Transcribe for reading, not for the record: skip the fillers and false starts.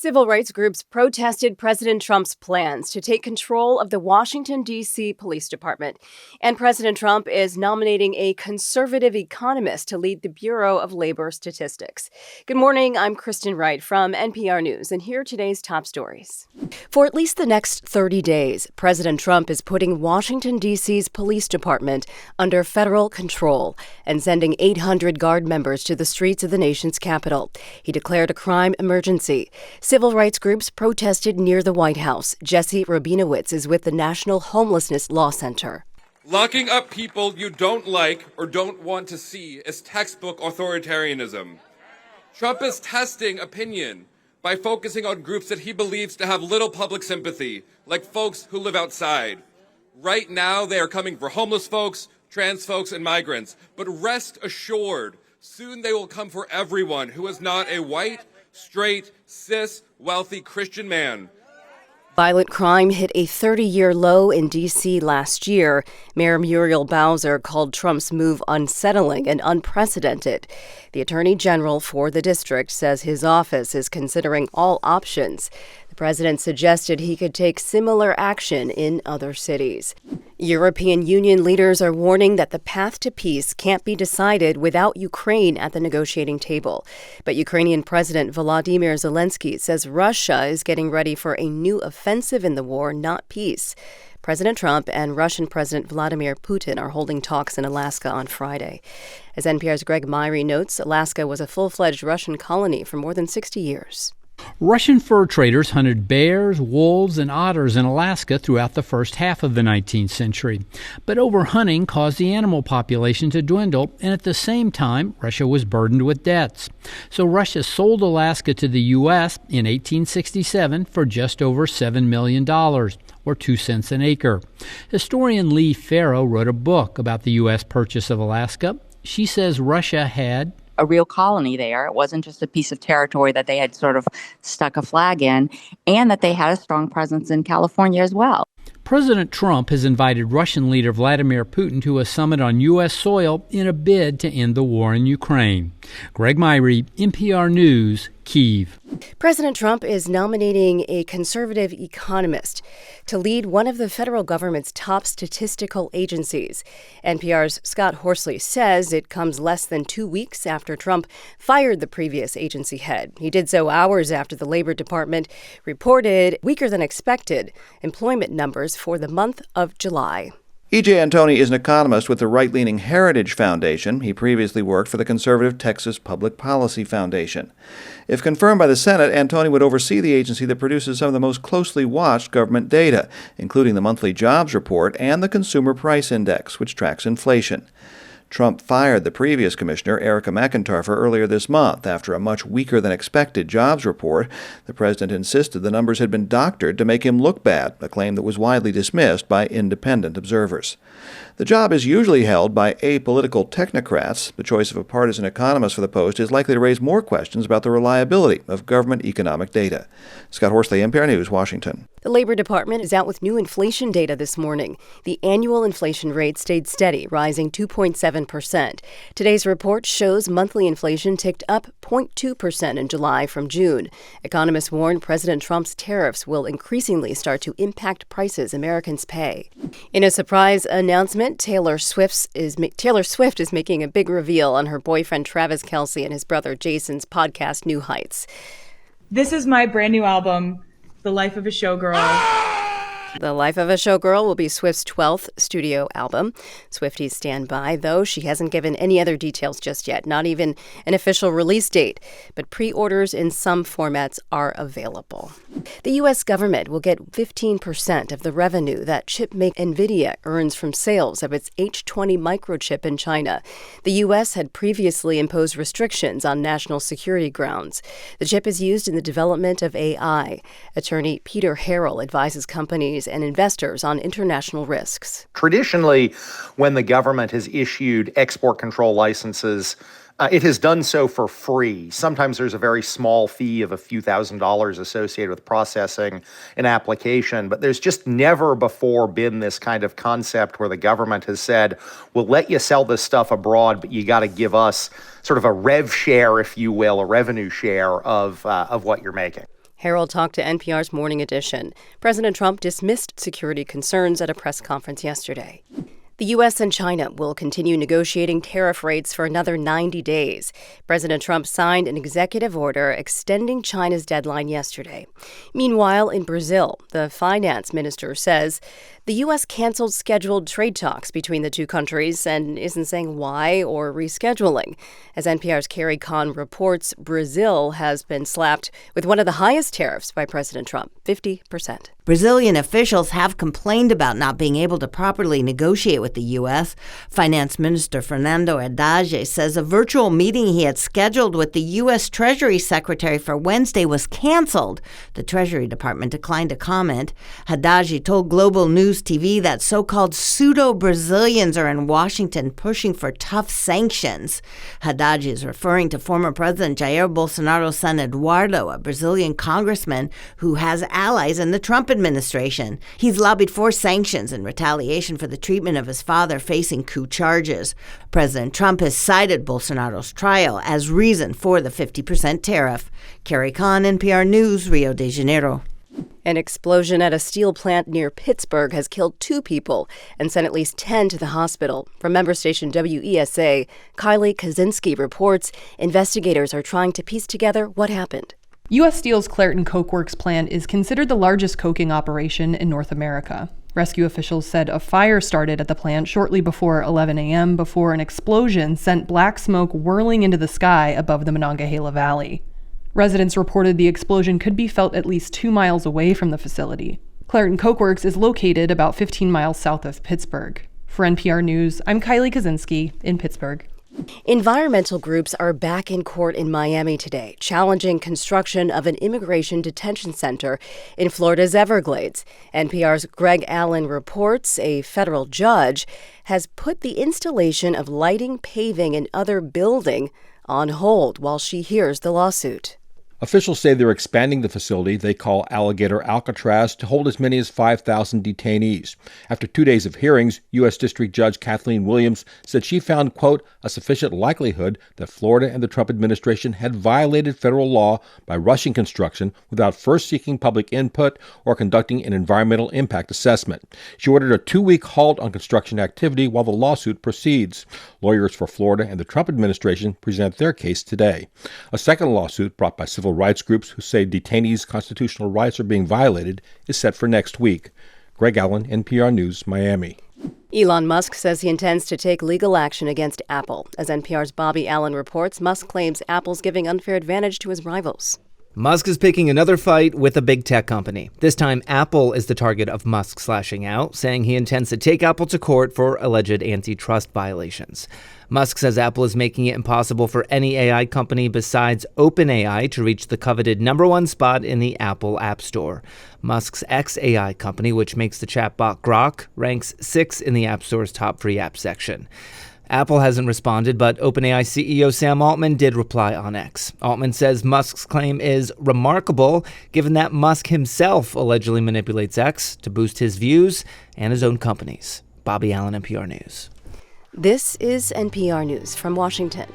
Civil rights groups protested President Trump's plans to take control of the Washington, D.C. Police Department. And President Trump is nominating a conservative economist to lead the Bureau of Labor Statistics. Good morning, I'm Kristen Wright from NPR News, and here are today's top stories. For at least the next 30 days, President Trump is putting Washington, D.C.'s police department under federal control and sending 800 Guard members to the streets of the nation's capital. He declared a crime emergency. Civil rights groups protested near the White House. Jesse Rabinowitz is with the National Homelessness Law Center. Locking up people you don't like or don't want to see is textbook authoritarianism. Trump is testing opinion by focusing on groups that he believes to have little public sympathy, like folks who live outside. Right now, they are coming for homeless folks, trans folks, and migrants. But rest assured, soon they will come for everyone who is not a white, straight, cis, wealthy Christian man. Violent crime hit a 30-year low in D.C. last year. Mayor Muriel Bowser called Trump's move unsettling and unprecedented. The Attorney General for the district says his office is considering all options. The president suggested he could take similar action in other cities. European Union leaders are warning that the path to peace can't be decided without Ukraine at the negotiating table. But Ukrainian President Volodymyr Zelensky says Russia is getting ready for a new offensive in the war, not peace. President Trump and Russian President Vladimir Putin are holding talks in Alaska on Friday. As NPR's Greg Myrie notes, Alaska was a full-fledged Russian colony for more than 60 years. Russian fur traders hunted bears, wolves, and otters in Alaska throughout the first half of the 19th century. But overhunting caused the animal population to dwindle, and at the same time, Russia was burdened with debts. So Russia sold Alaska to the U.S. in 1867 for just over $7 million, or 2 cents an acre. Historian Lee Farrow wrote a book about the U.S. purchase of Alaska. She says Russia had a real colony there. It wasn't just a piece of territory that they had sort of stuck a flag in, and that they had a strong presence in California as well. President Trump has invited Russian leader Vladimir Putin to a summit on U.S. soil in a bid to end the war in Ukraine. Greg Myrie, NPR News, Kyiv. President Trump is nominating a conservative economist to lead one of the federal government's top statistical agencies. NPR's Scott Horsley says it comes less than 2 weeks after Trump fired the previous agency head. He did so hours after the Labor Department reported weaker than expected employment numbers for the month of July. E.J. Antoni is an economist with the right-leaning Heritage Foundation. He previously worked for the conservative Texas Public Policy Foundation. If confirmed by the Senate, Antoni would oversee the agency that produces some of the most closely watched government data, including the monthly jobs report and the Consumer Price Index, which tracks inflation. Trump fired the previous commissioner, Erica McIntarfer, earlier this month after a much weaker-than-expected jobs report. The president insisted the numbers had been doctored to make him look bad, a claim that was widely dismissed by independent observers. The job is usually held by apolitical technocrats. The choice of a partisan economist for the post is likely to raise more questions about the reliability of government economic data. Scott Horsley, NPR News, Washington. The Labor Department is out with new inflation data this morning. The annual inflation rate stayed steady, rising 2.7%. Today's report shows monthly inflation ticked up 0.2% in July from June. Economists warn President Trump's tariffs will increasingly start to impact prices Americans pay. In a surprise announcement, Taylor Swift is making a big reveal on her boyfriend Travis Kelce and his brother Jason's podcast New Heights. This is my brand new album, The Life of a Showgirl. The Life of a Showgirl will be Swift's 12th studio album. Swifties stand by, though she hasn't given any other details just yet, not even an official release date. But pre-orders in some formats are available. The U.S. government will get 15% of the revenue that chipmaker Nvidia earns from sales of its H20 microchip in China. The U.S. had previously imposed restrictions on national security grounds. The chip is used in the development of AI. Attorney Peter Harrell advises companies and investors on international risks. Traditionally, when the government has issued export control licenses, it has done so for free. Sometimes there's a very small fee of a few $1,000s associated with processing an application, but there's just never before been this kind of concept where the government has said, we'll let you sell this stuff abroad, but you got to give us sort of a rev share, if you will, a revenue share of what you're making. Harold talked to NPR's Morning Edition. President Trump dismissed security concerns at a press conference yesterday. The U.S. and China will continue negotiating tariff rates for another 90 days. President Trump signed an executive order extending China's deadline yesterday. Meanwhile, in Brazil, the finance minister says the U.S. canceled scheduled trade talks between the two countries and isn't saying why or rescheduling. As NPR's Carrie Kahn reports, Brazil has been slapped with one of the highest tariffs by President Trump, 50%. Brazilian officials have complained about not being able to properly negotiate with the U.S. Finance Minister Fernando Haddad says a virtual meeting he had scheduled with the U.S. Treasury Secretary for Wednesday was canceled. The Treasury Department declined to comment. Haddad told Global News TV that so-called pseudo-Brazilians are in Washington pushing for tough sanctions. Haddad is referring to former President Jair Bolsonaro's son Eduardo, a Brazilian congressman who has allies in the Trump administration. He's lobbied for sanctions in retaliation for the treatment of his father facing coup charges. President Trump has cited Bolsonaro's trial as reason for the 50% tariff. Carrie Kahn, NPR News, Rio de Janeiro. An explosion at a steel plant near Pittsburgh has killed 2 people and sent at least 10 to the hospital. From member station WESA, Kylie Kaczynski reports investigators are trying to piece together what happened. U.S. Steel's Clairton Coke Works plant is considered the largest coking operation in North America. Rescue officials said a fire started at the plant shortly before 11 a.m. before an explosion sent black smoke whirling into the sky above the Monongahela Valley. Residents reported the explosion could be felt at least 2 miles away from the facility. Clairton Coke Works is located about 15 miles south of Pittsburgh. For NPR News, I'm Kylie Kaczynski in Pittsburgh. Environmental groups are back in court in Miami today, challenging construction of an immigration detention center in Florida's Everglades. NPR's Greg Allen reports a federal judge has put the installation of lighting, paving, and other building on hold while she hears the lawsuit. Officials say they're expanding the facility they call Alligator Alcatraz to hold as many as 5,000 detainees. After 2 days of hearings, U.S. District Judge Kathleen Williams said she found, quote, a sufficient likelihood that Florida and the Trump administration had violated federal law by rushing construction without first seeking public input or conducting an environmental impact assessment. She ordered a 2-week halt on construction activity while the lawsuit proceeds. Lawyers for Florida and the Trump administration present their case today. A second lawsuit brought by civil rights groups who say detainees' constitutional rights are being violated is set for next week. Greg Allen, NPR News, Miami. Elon Musk says he intends to take legal action against Apple. As NPR's Bobby Allen reports, Musk claims Apple's giving unfair advantage to his rivals. Musk is picking another fight with a big tech company. This time, Apple is the target of Musk's lashing out, saying he intends to take Apple to court for alleged antitrust violations. Musk says Apple is making it impossible for any AI company besides OpenAI to reach the coveted #1 spot in the Apple App Store. Musk's xAI company, which makes the chatbot Grok, ranks 6th in the App Store's top free app section. Apple hasn't responded, but OpenAI CEO Sam Altman did reply on X. Altman says Musk's claim is remarkable, given that Musk himself allegedly manipulates X to boost his views and his own companies. Bobby Allen, NPR News. This is NPR News from Washington.